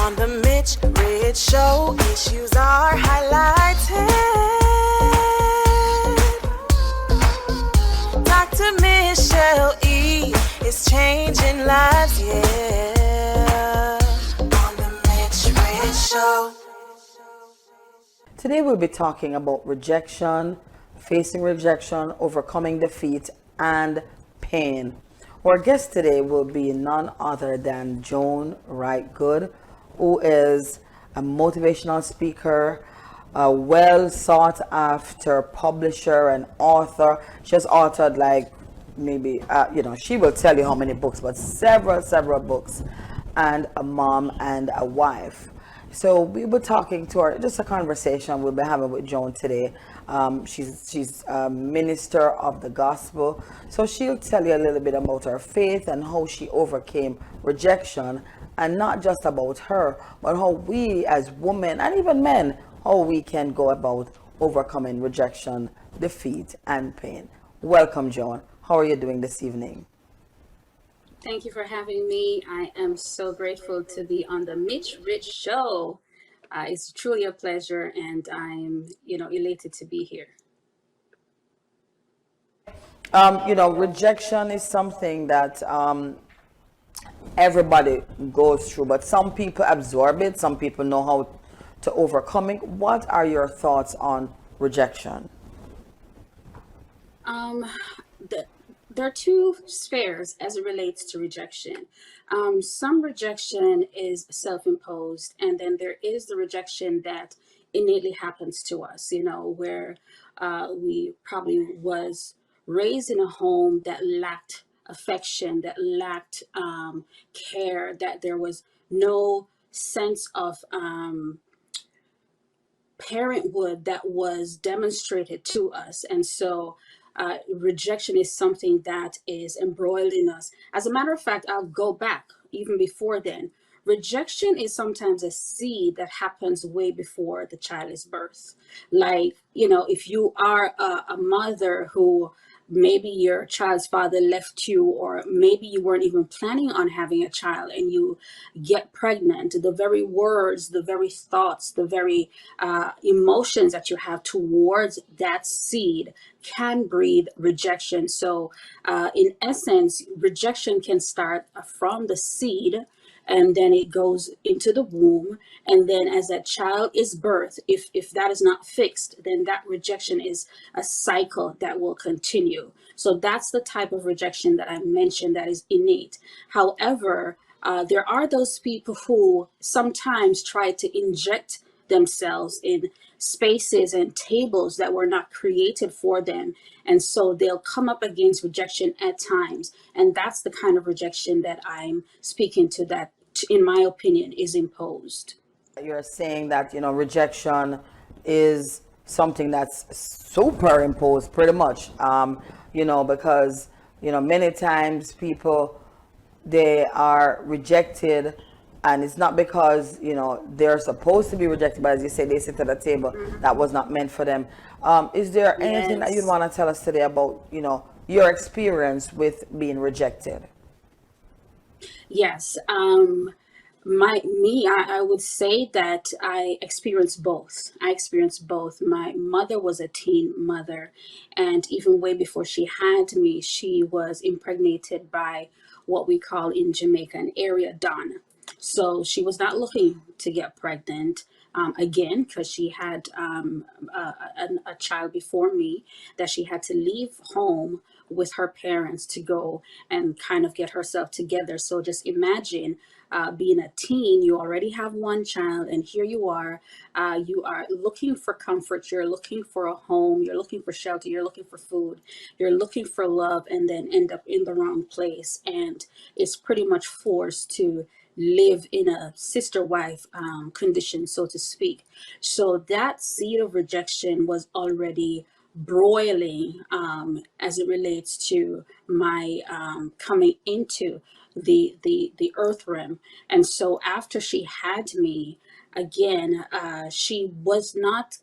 On the Mich Rich Show, issues are highlighted. Dr. Michelle E. is changing lives, yeah. On the Mich Rich Show. Today we'll be talking about rejection, facing rejection, overcoming defeat, and pain. Our guest today will be none other than Joan Wright Good, who is a motivational speaker, a well sought after publisher and author. She has authored like maybe, she will tell you how many books, but several books, and a mom and a wife. So we were talking to her, just a conversation we'll be having with Joan today. She's a minister of the gospel. So she'll tell you a little bit about her faith and how she overcame rejection, and not just about her, but how we as women and even men, how we can go about overcoming rejection, defeat, and pain. Welcome, Joan. How are you doing this evening? Thank you for having me. I am so grateful to be on the Mich Rich Show. It's truly a pleasure, and I'm, elated to be here. Rejection is something that everybody goes through, but some people absorb it, some people know how to overcome it. What are your thoughts on rejection? There are two spheres as it relates to rejection. Some rejection is self-imposed, and then there is the rejection that innately happens to us, where we probably was raised in a home that lacked affection, that lacked care, that there was no sense of parenthood that was demonstrated to us. And so rejection is something that is embroiled in us. As a matter of fact, I'll go back even before then. Rejection is sometimes a seed that happens way before the child is birthed. Like, if you are a mother who maybe your child's father left you, or maybe you weren't even planning on having a child and you get pregnant, the very words, the very thoughts, the very emotions that you have towards that seed can breed rejection. So in essence, rejection can start from the seed, and then it goes into the womb. And then as that child is birthed, if that is not fixed, then that rejection is a cycle that will continue. So that's the type of rejection that I mentioned that is innate. However, there are those people who sometimes try to inject themselves in spaces and tables that were not created for them. And so they'll come up against rejection at times. And that's the kind of rejection that I'm speaking to, that, in my opinion, is imposed. You're saying that, rejection is something that's superimposed pretty much, because, many times people, they are rejected, and it's not because, they're supposed to be rejected, but as you say, they sit at a table that was not meant for them. Is there anything that you'd want to tell us today about, your experience with being rejected? Yes. I would say that I experienced both. My mother was a teen mother, and even way before she had me, she was impregnated by what we call in Jamaica an area don. So she was not looking to get pregnant. Again, because she had a child before me, that she had to leave home with her parents to go and kind of get herself together. So just imagine being a teen, you already have one child, and here you are looking for comfort, you're looking for a home, you're looking for shelter, you're looking for food, you're looking for love, and then end up in the wrong place. And it's pretty much forced to live in a sister wife condition, so to speak. So that seed of rejection was already broiling as it relates to my coming into the earth realm. And so after she had me, again, she was not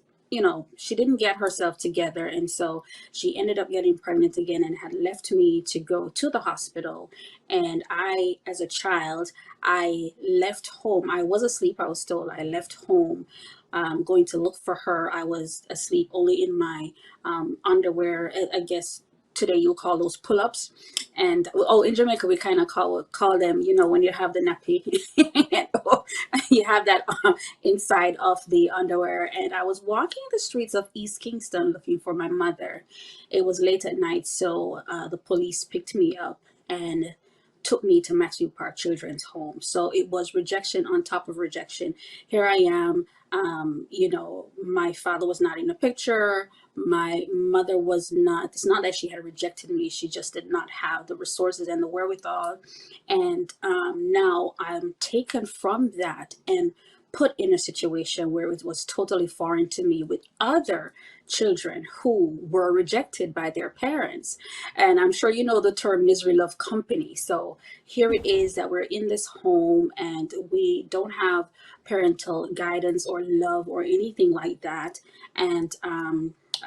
she didn't get herself together. And so she ended up getting pregnant again and had left me to go to the hospital. And I, as a child, I left home. I was asleep. I was told I left home, going to look for her. I was asleep only in my underwear. I guess today you'll call those pull-ups. And oh, in Jamaica we kind of call them, when you have the nappy, you have that inside of the underwear. And I was walking the streets of East Kingston looking for my mother. It was late at night, so the police picked me up and took me to Matthew Park Children's Home. So it was rejection on top of rejection. Here I am. My father was not in the picture. My mother was not. It's not that she had rejected me. She just did not have the resources and the wherewithal. And now I'm taken from that and put in a situation where it was totally foreign to me with other children who were rejected by their parents. And I'm sure you know the term misery love company. So here it is that we're in this home and we don't have parental guidance or love or anything like that. And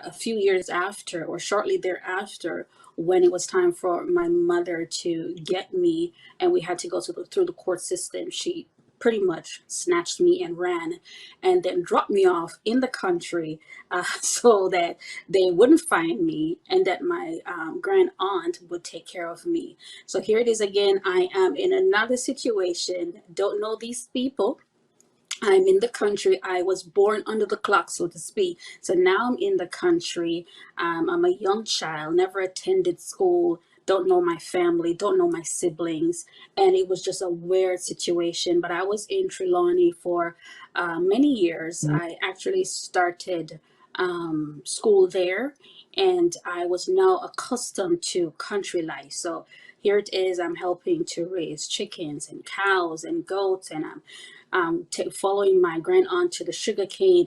a few years after, or shortly thereafter, when it was time for my mother to get me and we had to go through the court system, she pretty much snatched me and ran, and then dropped me off in the country, so that they wouldn't find me and that my grand aunt would take care of me. So here it is again. I am in another situation. Don't know these people. I'm in the country. I was born under the clock, so to speak. So now I'm in the country. I'm a young child, never attended school, don't know my family, don't know my siblings. And it was just a weird situation. But I was in Trelawney for many years. I actually started school there, and I was now accustomed to country life. So here it is. I'm helping to raise chickens and cows and goats, and I'm following my grand aunt to the sugarcane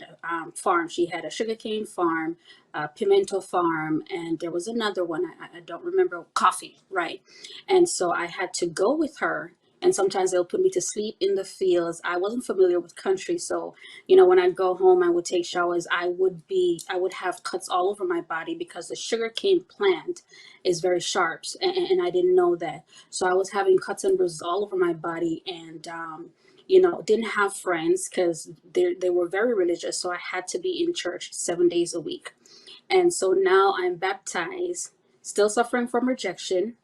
farm. She had a sugarcane farm, a pimento farm, and there was another one. I don't remember. Coffee, right? And so I had to go with her. And sometimes they'll put me to sleep in the fields. I wasn't familiar with country, so when I'd go home, I would take showers. I would have cuts all over my body because the sugarcane plant is very sharp, and I didn't know that. So I was having cuts and bruises all over my body, and didn't have friends because they were very religious. So I had to be in church 7 days a week. And so now I'm baptized, still suffering from rejection.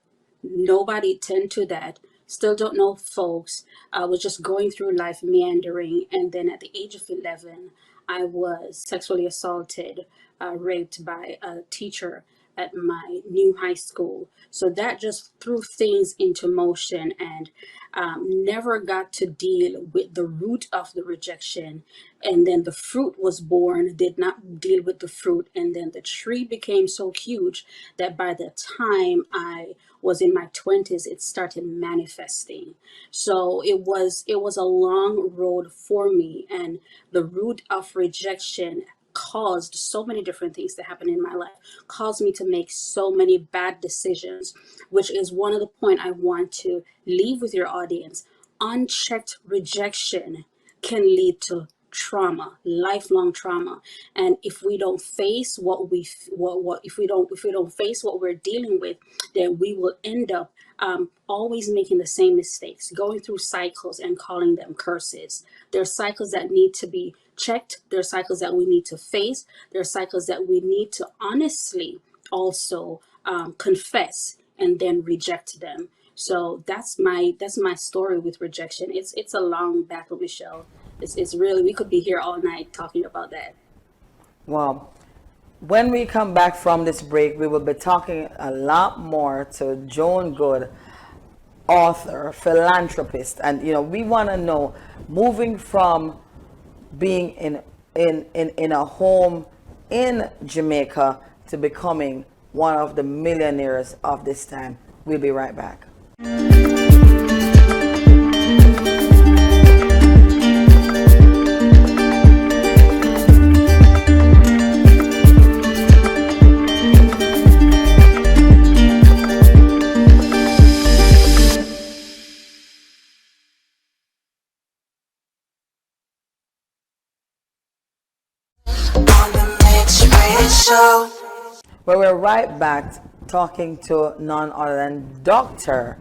Nobody tend to that. Still don't know folks. I was just going through life meandering. And then at the age of 11, I was sexually assaulted, raped by a teacher at my new high school. So that just threw things into motion, and never got to deal with the root of the rejection. And then the fruit was born, did not deal with the fruit. And then the tree became so huge that by the time I was in my 20s, it started manifesting. So it was a long road for me, and the root of rejection caused so many different things to happen in my life, caused me to make so many bad decisions, which is one of the point I want to leave with your audience. Unchecked rejection can lead to trauma, lifelong trauma. And if we don't face if we don't face what we're dealing with, then we will end up always making the same mistakes, going through cycles and calling them curses. There are cycles that need to be checked. There are cycles that we need to face. There are cycles that we need to honestly also confess and then reject them. So that's my story with rejection. It's a long battle, Michelle. It's really, we could be here all night talking about that. Well, when we come back from this break, we will be talking a lot more to Joan Good, author, philanthropist, and we want to know, moving from being in a home in Jamaica to becoming one of the millionaires of this time. We'll be right back. On the Rich Show. Well, we're right back talking to none other than Dr.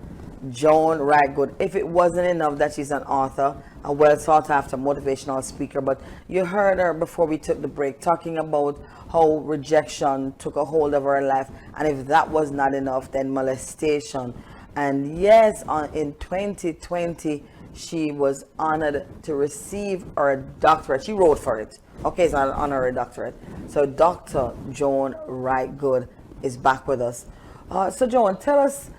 Joan Wright Good. If it wasn't enough that she's an author, a well sought after motivational speaker, but you heard her before we took the break talking about how rejection took a hold of her life, and if that was not enough, then molestation. And yes, in 2020, she was honored to receive her doctorate. She wrote for it. Okay, it's not an honorary doctorate. So Dr. Joan Wright Good is back with us. So Joan, tell us,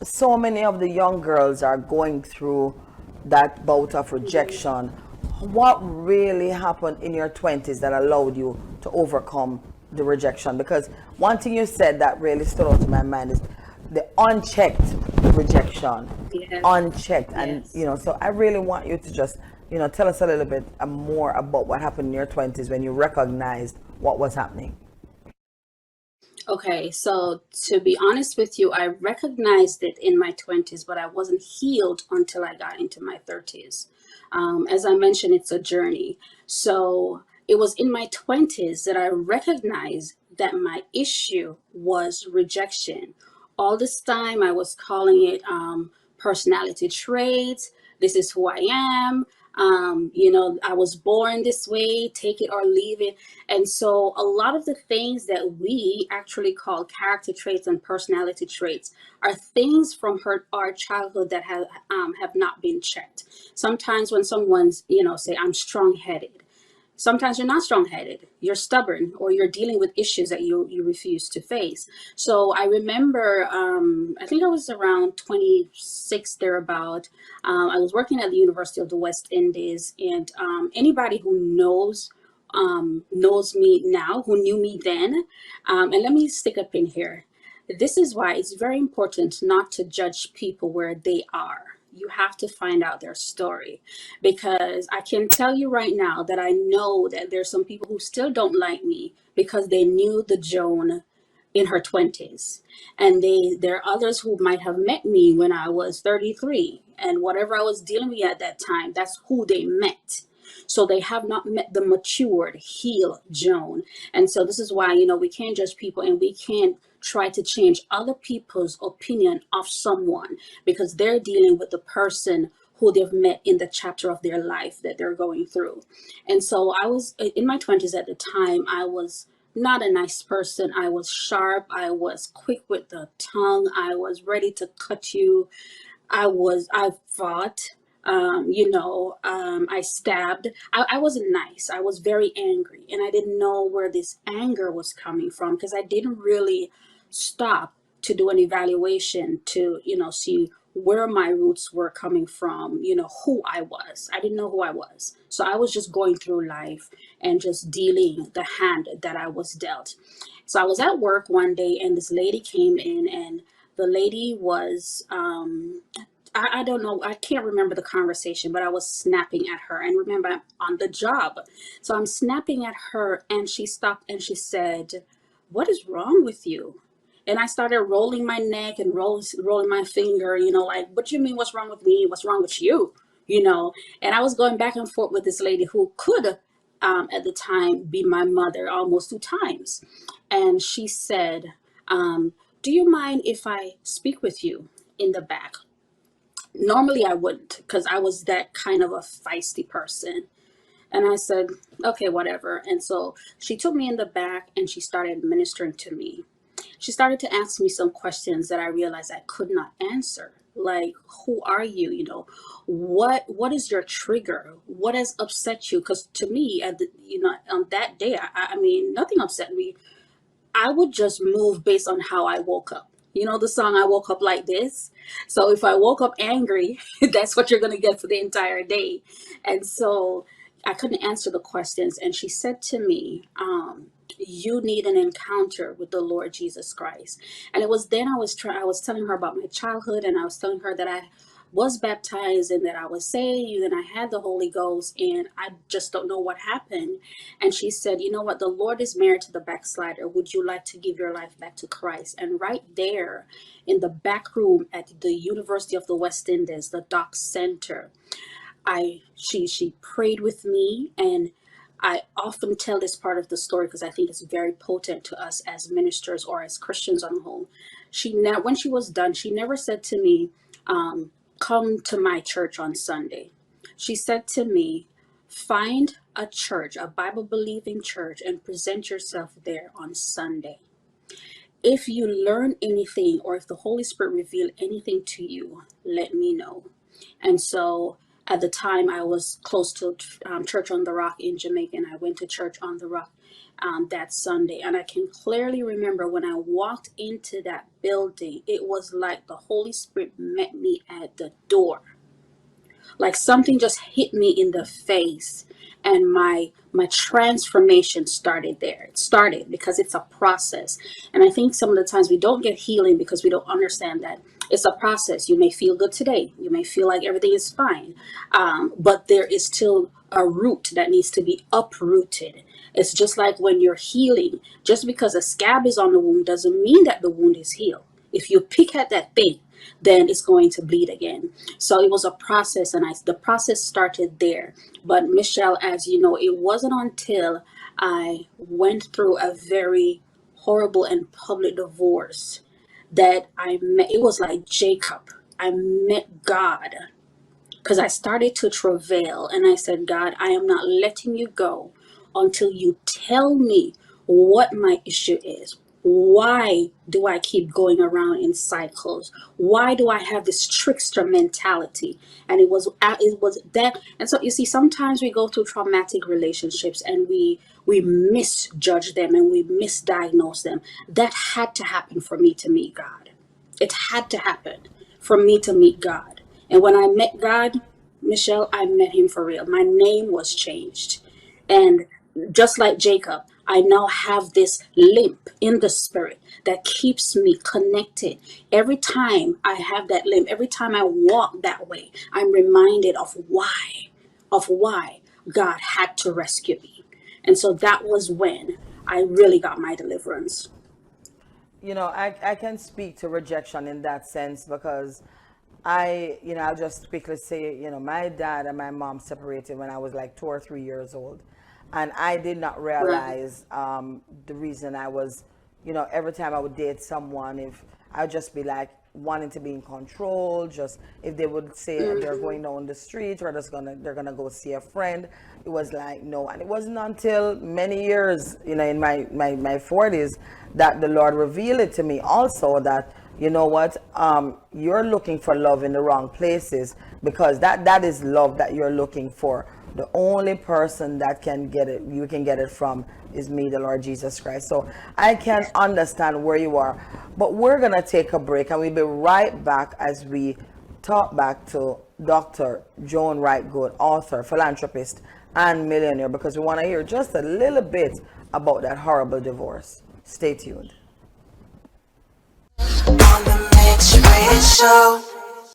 so many of the young girls are going through that bout of rejection. What really happened in your 20s that allowed you to overcome the rejection? Because one thing you said that really stood out to my mind is the unchecked rejection. Yes. Unchecked. Yes. And so I really want you to just tell us a little bit more about what happened in your 20s when you recognized what was happening. Okay, so to be honest with you, I recognized it in my 20s, but I wasn't healed until I got into my 30s. As I mentioned, it's a journey. So it was in my 20s that I recognized that my issue was rejection. All this time I was calling it personality traits. This is who I am. I was born this way, take it or leave it. And so a lot of the things that we actually call character traits and personality traits are things from our childhood that have not been checked. Sometimes when someone's, say I'm strong-headed, sometimes you're not strong-headed, you're stubborn, or you're dealing with issues that you refuse to face. So I remember, I think I was around 26 thereabout. I was working at the University of the West Indies, and anybody who knows me now, who knew me then, and let me stick a pin here. This is why it's very important not to judge people where they are. You have to find out their story, because I can tell you right now that I know that there's some people who still don't like me because they knew the Joan in her 20s, and there are others who might have met me when I was 33, and whatever I was dealing with at that time, that's who they met. So they have not met the matured, healed Joan. And so this is why, we can't judge people, and we can't try to change other people's opinion of someone because they're dealing with the person who they've met in the chapter of their life that they're going through. And so I was in my 20s at the time. I was not a nice person. I was sharp. I was quick with the tongue. I was ready to cut you. I fought, I stabbed. I wasn't nice. I was very angry, and I didn't know where this anger was coming from because I didn't really stop to do an evaluation to, see where my roots were coming from, who I was. I didn't know who I was. So I was just going through life and just dealing the hand that I was dealt. So I was at work one day, and this lady came in, and the lady was, I don't know, I can't remember the conversation, but I was snapping at her. And remember, I'm on the job. So I'm snapping at her, and she stopped and she said, "What is wrong with you?" And I started rolling my neck and rolling my finger, like, "What do you mean, what's wrong with me? What's wrong with you?" And I was going back and forth with this lady who could, at the time, be my mother almost 2 times. And she said, "Do you mind if I speak with you in the back?" Normally I wouldn't, because I was that kind of a feisty person. And I said, "Okay, whatever." And so she took me in the back and she started ministering to me. She started to ask me some questions that I realized I could not answer. Like, who are you? What is your trigger? What has upset you? Because to me, on that day, I mean, nothing upset me. I would just move based on how I woke up. You know the song, "I woke up like this." So if I woke up angry, that's what you're going to get for the entire day. And so I couldn't answer the questions. And she said to me, "You need an encounter with the Lord Jesus Christ." And it was then I was telling her about my childhood, and I was telling her that I was baptized and that I was saved and I had the Holy Ghost, and I just don't know what happened. And she said, "You know what? The Lord is married to the backslider. Would you like to give your life back to Christ?" And right there in the back room at the University of the West Indies, the Doc Center, she prayed with me, and I often tell this part of the story because I think it's very potent to us as ministers or as Christians on the whole. When she was done, she never said to me, come to my church on Sunday. She said to me, find a church, a Bible believing church, and present yourself there on Sunday. If you learn anything or if the Holy Spirit revealed anything to you, let me know. And so at the time I was close to Church on the Rock in Jamaica, and I went to Church on the Rock that Sunday. And I can clearly remember when I walked into that building, it was like the Holy Spirit met me at the door. Like something just hit me in the face, and my transformation started there. It started because it's a process. And I think some of the times we don't get healing because we don't understand that it's a process. You may feel good today, you may feel like everything is fine, but there is still a root that needs to be uprooted. It's just like when you're healing, just because a scab is on the wound doesn't mean that the wound is healed. If you pick at that thing, then it's going to bleed again. So it was a process, and the process started there. But Michelle, as you know, it wasn't until I went through a very horrible and public divorce that I met, it was like Jacob. I met God because I started to travail, and I said, God, I am not letting you go until you tell me what my issue is. Why do I keep going around in cycles? Why do I have this trickster mentality? And it was that. And so you see, sometimes we go through traumatic relationships and we misjudge them and we misdiagnose them. That had to happen for me to meet God. It had to happen for me to meet God. And when I met God, Michelle, I met him for real. My name was changed. And just like Jacob, I now have this limp in the spirit that keeps me connected. Every time I have that limp, every time I walk that way, I'm reminded of why God had to rescue me. And so that was when I really got my deliverance. You know, I can speak to rejection in that sense because I'll just quickly say, my dad and my mom separated when I was like 2 or 3 years old. And I did not realize the reason I was, every time I would date someone, if I'd just be like wanting to be in control, just if they would say they're going down the street or they're gonna go see a friend, it was like no. And it wasn't until many years, in my 40s, that the Lord revealed it to me also that, you know what, you're looking for love in the wrong places, because that is love that you're looking for. The only person that can get it, you can get it from, is me, the Lord Jesus Christ. So I can understand where you are. But we're going to take a break, and we'll be right back as we talk back to Dr. Joan Wright Good, author, philanthropist, and millionaire, because we want to hear just a little bit about that horrible divorce. Stay tuned. On the Mich Rich Show.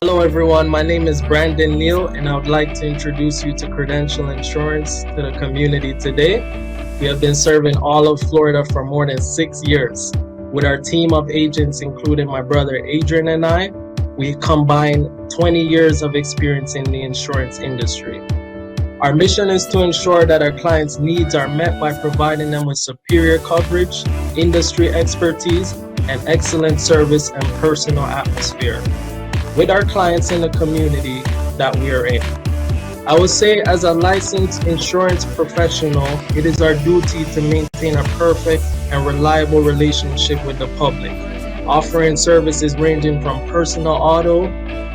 Hello everyone, my name is Brandon Neal, and I would like to introduce you to Credential Insurance to the community today. We have been serving all of Florida for more than 6 years. With our team of agents, including my brother Adrian and I, we combine 20 years of experience in the insurance industry. Our mission is to ensure that our clients' needs are met by providing them with superior coverage, industry expertise, and excellent service and personal atmosphere with our clients in the community that we are in. I would say, as a licensed insurance professional, it is our duty to maintain a perfect and reliable relationship with the public, offering services ranging from personal auto,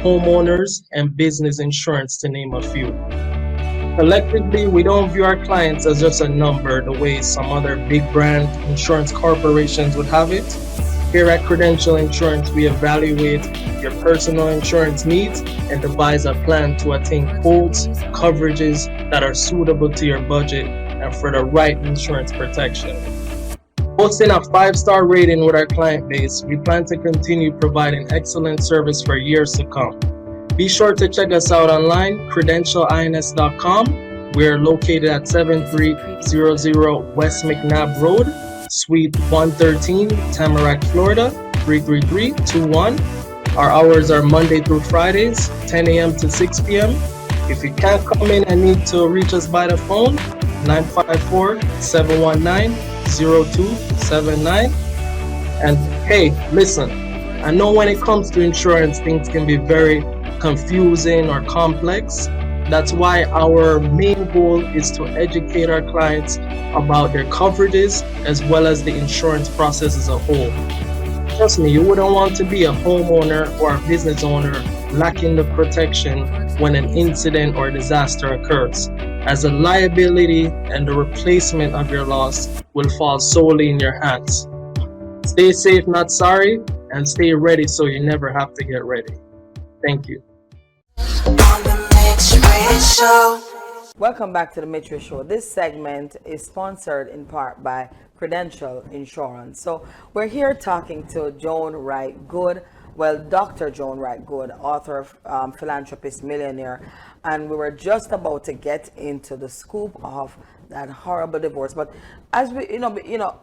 homeowners, and business insurance, to name a few. Collectively, we don't view our clients as just a number the way some other big brand insurance corporations would have it. Here at Credential Insurance, we evaluate your personal insurance needs and devise a plan to attain quotes, coverages that are suitable to your budget and for the right insurance protection. Boasting a 5-star rating with our client base, we plan to continue providing excellent service for years to come. Be sure to check us out online, credentialins.com. We are located at 7300 West McNabb Road, Suite 113, Tamarack, Florida, 33321. Our hours are Monday through Fridays, 10 a.m. to 6 p.m. If you can't come in and need to reach us by the phone, 954-719-0279. And hey, listen, I know when it comes to insurance, things can be very confusing or complex. That's why our main goal is to educate our clients about their coverages as well as the insurance process as a whole. Trust me, you wouldn't want to be a homeowner or a business owner lacking the protection when an incident or disaster occurs, as the liability and the replacement of your loss will fall solely in your hands. Stay safe, not sorry, and stay ready so you never have to get ready. Thank you. On the Mich Rich Show. Welcome back to the Mich Rich Show. This segment is sponsored in part by Credential Insurance. So we're here talking to Joan Wright Good, well, Dr. Joan Wright Good, author, philanthropist, millionaire, and we were just about to get into the scoop of that horrible divorce. But as we,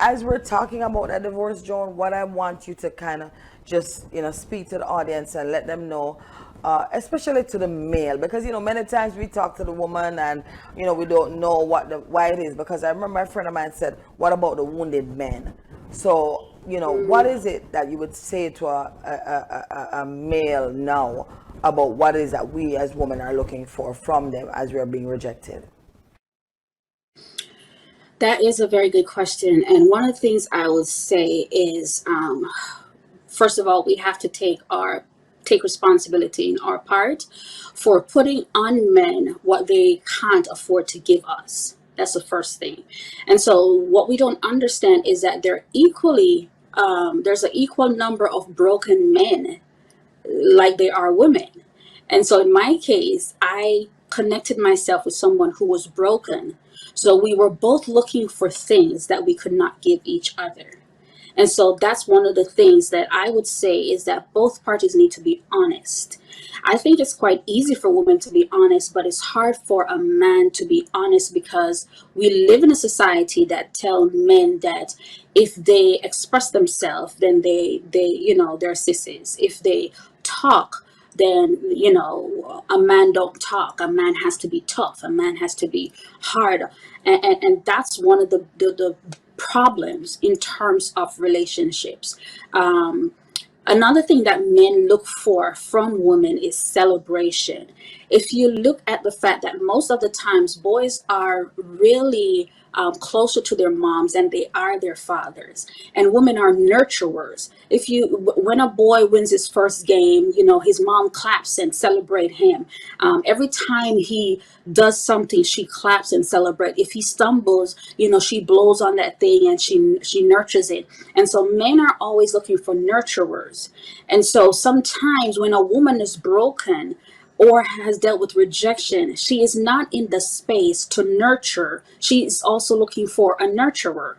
as we're talking about that divorce, Joan, what I want you to kind of just, speak to the audience and let them know. Especially to the male, because many times we talk to the woman and we don't know why it is. Because I remember a friend of mine said, "What about the wounded men?" So what is it that you would say to a male now about what it is that we as women are looking for from them as we are being rejected? That is a very good question, and one of the things I would say is, first of all, we have to take responsibility in our part for putting on men what they can't afford to give us. That's the first thing. And so what we don't understand is that there's an equal number of broken men like there are women. And so in my case, I connected myself with someone who was broken. So we were both looking for things that we could not give each other. And so that's one of the things that I would say is that both parties need to be honest. I think it's quite easy for women to be honest, but it's hard for a man to be honest because we live in a society that tell men that if they express themselves, then they're sissies. If they talk, then a man don't talk. A man has to be tough. A man has to be hard, and that's one of the problems in terms of relationships. Another thing that men look for from women is celebration. If you look at the fact that most of the times boys are really closer to their moms than they are their fathers, and women are nurturers. When a boy wins his first game, his mom claps and celebrate him. Every time he does something, she claps and celebrate. If he stumbles, she blows on that thing and she nurtures it. And so men are always looking for nurturers. And so sometimes when a woman is broken or has dealt with rejection, she is not in the space to nurture. She is also looking for a nurturer.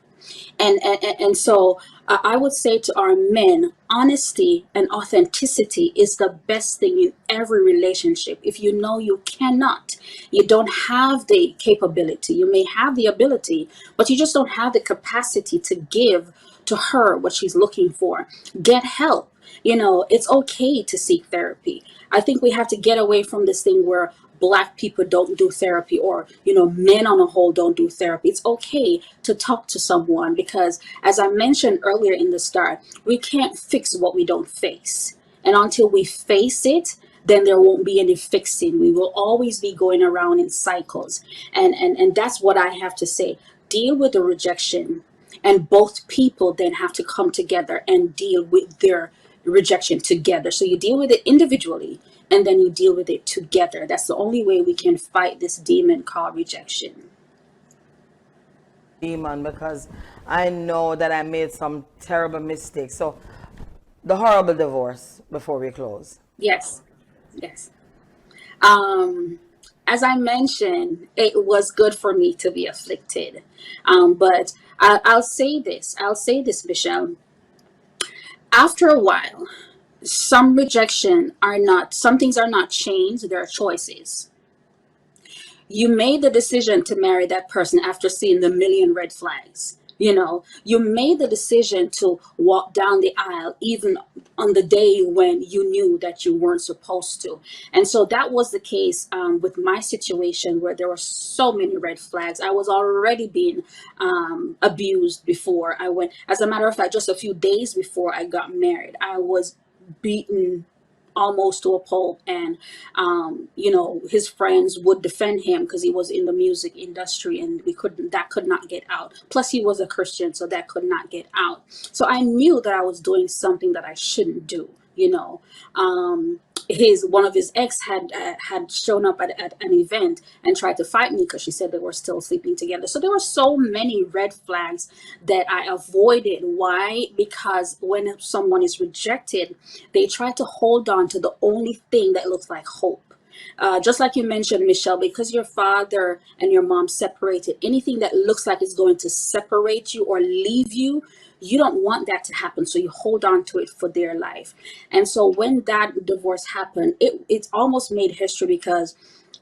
And so I would say to our men, honesty and authenticity is the best thing in every relationship. If you know you cannot, you don't have the capability, you may have the ability, but you just don't have the capacity to give to her what she's looking for, get help. It's okay to seek therapy. I think we have to get away from this thing where Black people don't do therapy, or men on a whole don't do therapy. It's okay to talk to someone because, as I mentioned earlier in the start, we can't fix what we don't face, and until we face it, then there won't be any fixing. We will always be going around in cycles, and that's what I have to say. Deal with the rejection, and both people then have to come together and deal with their rejection together. So you deal with it individually, and then you deal with it together. That's the only way we can fight this demon called rejection. Demon, because I know that I made some terrible mistakes. So the horrible divorce before we close. Yes. As I mentioned, it was good for me to be afflicted. But I'll say this, Michelle. After a while, some things are not changed, they're choices. You made the decision to marry that person after seeing the million red flags. You know, you made the decision to walk down the aisle even on the day when you knew that you weren't supposed to. And so that was the case with my situation, where there were so many red flags. I was already being abused before I went. As a matter of fact, just a few days before I got married, I was beaten almost to a pulp, and you know, his friends would defend him because he was in the music industry, and that could not get out. Plus he was a Christian, so that could not get out. So I knew that I was doing something that I shouldn't do, you know. His one of his ex had shown up at an event and tried to fight me because she said they were still sleeping together. So there were so many red flags that I avoided. Why? Because when someone is rejected, they try to hold on to the only thing that looks like hope. Just like you mentioned, Michelle, because your father and your mom separated, anything that looks like it's going to separate you or leave you, you don't want that to happen. So you hold on to it for their life. And so when that divorce happened, it almost made history, because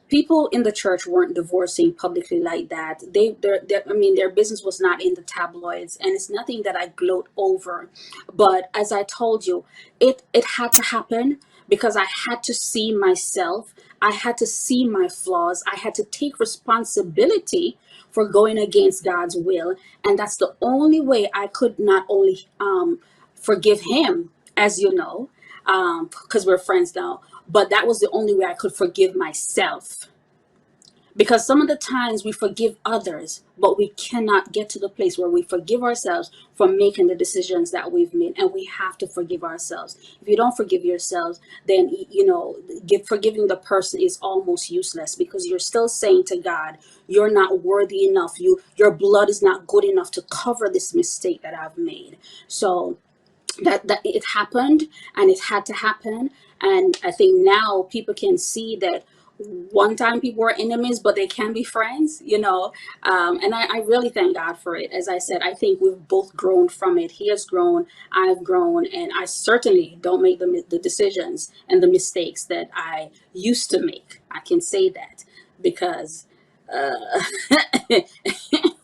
people in the church weren't divorcing publicly like that. I mean, their business was not in the tabloids, and it's nothing that I gloat over. But as I told you, it had to happen because I had to see myself. I had to see my flaws. I had to take responsibility for going against God's will, and that's the only way I could not only forgive him, as you know, because we're friends now, but that was the only way I could forgive myself. Because some of the times we forgive others, but we cannot get to the place where we forgive ourselves for making the decisions that we've made. And we have to forgive ourselves. If you don't forgive yourselves, then, you know, forgiving the person is almost useless, because you're still saying to God, you're not worthy enough. Your blood is not good enough to cover this mistake that I've made. So that it happened, and it had to happen. And I think now people can see that one time people were enemies, but they can be friends, you know. And I really thank God for it. As I said, I think we've both grown from it. He has grown, I've grown, and I certainly don't make the decisions and the mistakes that I used to make. I can say that because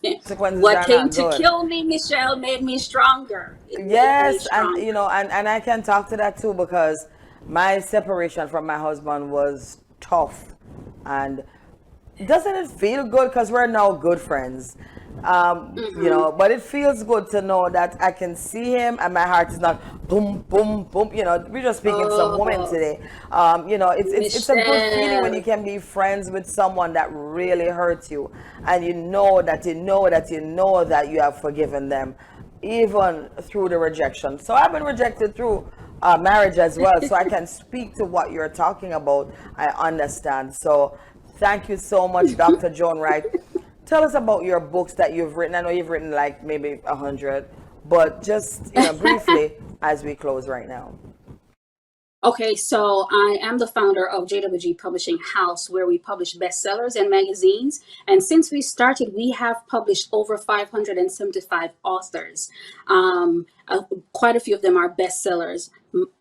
Consequences what are came not to good. kill me, Michelle, made me stronger. It made me Yes, and you stronger. know, and I can talk to that too, because my separation from my husband was tough. And doesn't it feel good? Because we're now good friends. You know, but it feels good to know that I can see him and my heart is not boom, boom, boom. You know, we're just speaking some women Oh, today. You know, it's a good feeling when you Michelle. can be friends with someone that really hurts you, and you know that you know that you know that you have forgiven them, even through the rejection. So I've been rejected through marriage as well, so I can speak to what you're talking about. I understand. So thank you so much, Dr. Joan Wright. Tell us about your books that you've written. I know you've written like maybe 100, but just, you know, briefly as we close right now. Okay, so I am the founder of JWG Publishing House, where we publish bestsellers and magazines. And since we started, we have published over 575 authors. Quite a few of them are bestsellers.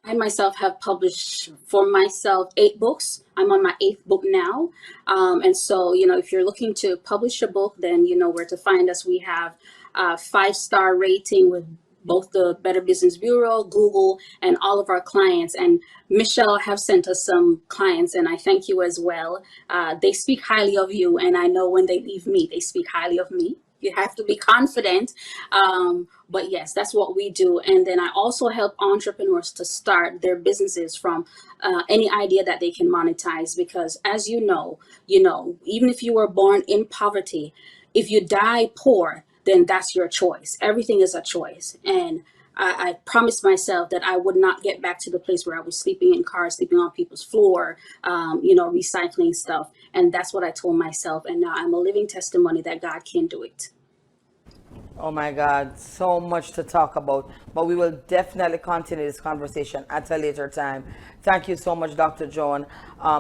I myself have published for myself 8 books. I'm on my 8th book now. And so, you know, if you're looking to publish a book, then you know where to find us. We have a 5-star rating with both the Better Business Bureau, Google, and all of our clients. And Michelle have sent us some clients, and I thank you as well. They speak highly of you, and I know when they leave me, they speak highly of me. You have to be confident. But yes, that's what we do. And then I also help entrepreneurs to start their businesses from any idea that they can monetize. Because as you know, even if you were born in poverty, if you die poor, then that's your choice. Everything is a choice. And I promised myself that I would not get back to the place where I was sleeping in cars, sleeping on people's floor, you know, recycling stuff. And that's what I told myself. And now I'm a living testimony that God can do it. Oh my God, so much to talk about, but we will definitely continue this conversation at a later time. Thank you so much, Dr. Joan,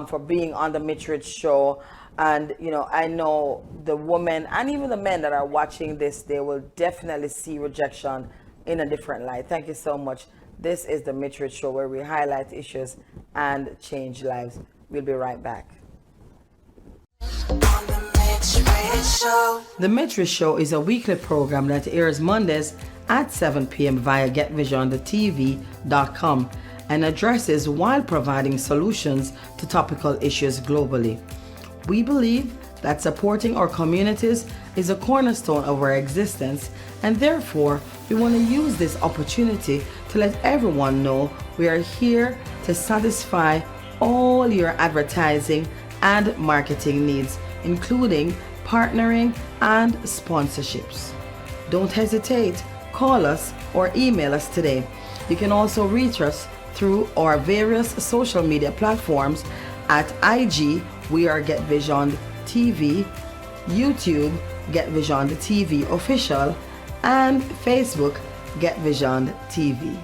for being on the Mich Rich Show. And, you know, I know the women and even the men that are watching this, they will definitely see rejection in a different light. Thank you so much. This is the Mich Rich Show, where we highlight issues and change lives. We'll be right back. On the Mich Rich Show. The Mich Rich Show is a weekly program that airs Mondays at 7 p.m. via GetVisionedTV.com and addresses while providing solutions to topical issues globally. We believe that supporting our communities is a cornerstone of our existence, and therefore we want to use this opportunity to let everyone know we are here to satisfy all your advertising and marketing needs, including partnering and sponsorships. Don't hesitate, call us or email us today. You can also reach us through our various social media platforms at IG, we are GetVisionedTV, YouTube, GetVisionedTV Official, and Facebook, GetVisionedTV.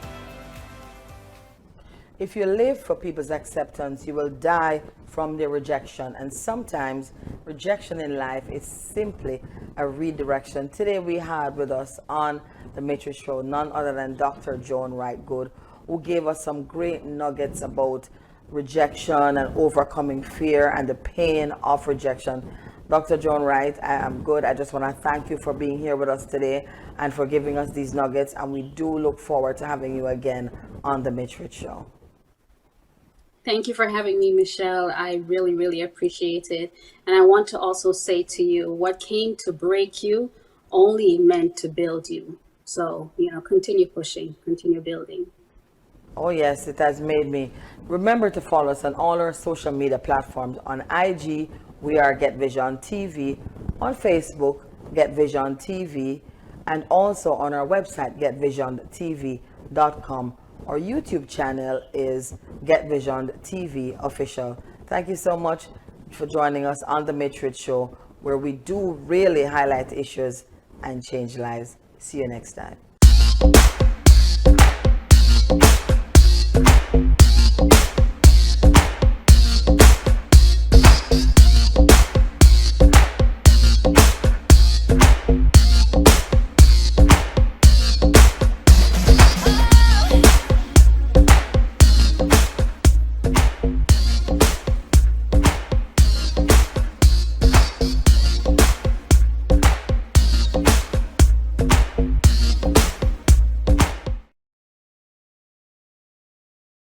If you live for people's acceptance, you will die from their rejection. And sometimes rejection in life is simply a redirection. Today we had with us on the Mich Rich Show none other than Dr. Joan Wright Good, who gave us some great nuggets about rejection and overcoming fear and the pain of rejection. Dr. Joan Wright, I am good. I just want to thank you for being here with us today and for giving us these nuggets. And we do look forward to having you again on the Mich Rich Show. Thank you for having me, Michelle. I really, really appreciate it. And I want to also say to you, what came to break you only meant to build you. So, continue pushing, continue building. Oh yes, it has made me. Remember to follow us on all our social media platforms. On IG, we are GetVisionedTV. On Facebook, GetVisionedTV. And also on our website, GetVisionedTV.com. Our YouTube channel is GetVisionedTV Official. Thank you so much for joining us on the Mich Rich Show, where we do really highlight issues and change lives. See you next time.